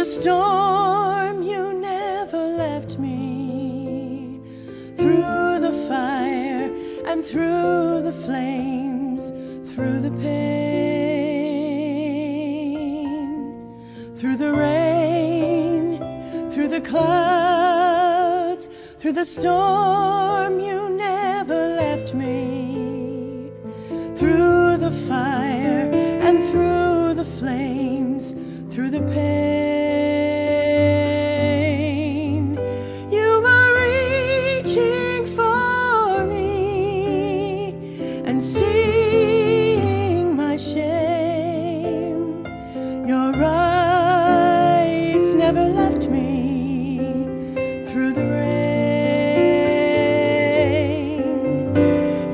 the storm, you never left me. Through the fire and through the flames, through the pain, through the rain, through the clouds, through the storm, you never left me. Through the fire and through the flames, through the pain, you were reaching for me and seeing my shame. Your eyes never left me through the rain.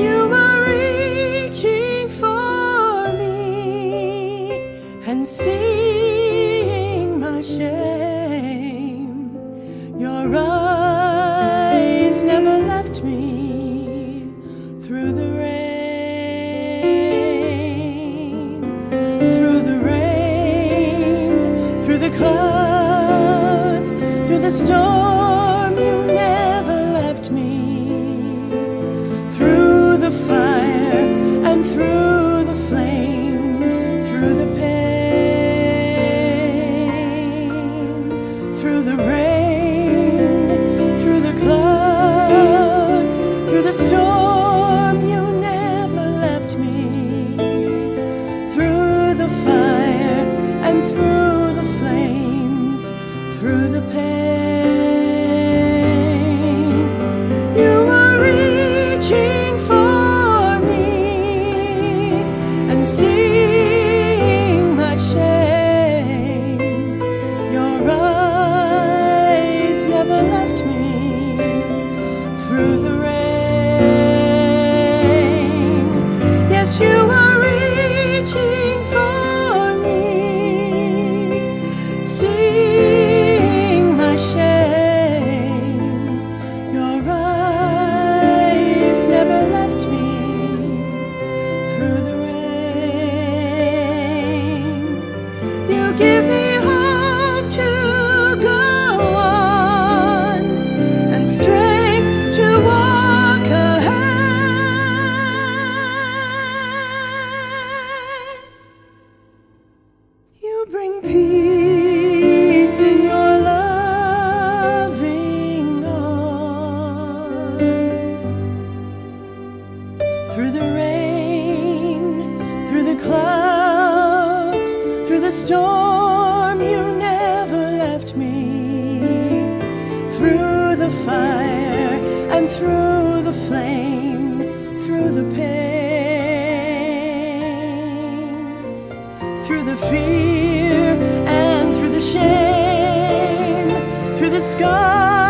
You were reaching for me and seeing my shame. Your eyes never left me through the rain, through the rain, through the clouds, through the storm, you never left me. Through the fire and through the flames, through the pain, through the rain, through the clouds, through the storm, you never left me. Through the fire and through the flames, through the pain, you were reaching for me and seeing my shame. Your eyes never left me through the rain. Yes, you were reaching for me, seeing my shame. Your eyes never left me through the rain. You give me hope to go on and strength to walk ahead. You bring peace in your loving arms. Through the rain, through the clouds, through the storm, you never left me. Through the fire and through the flame, through the pain, through the fear and through the shame, through the sky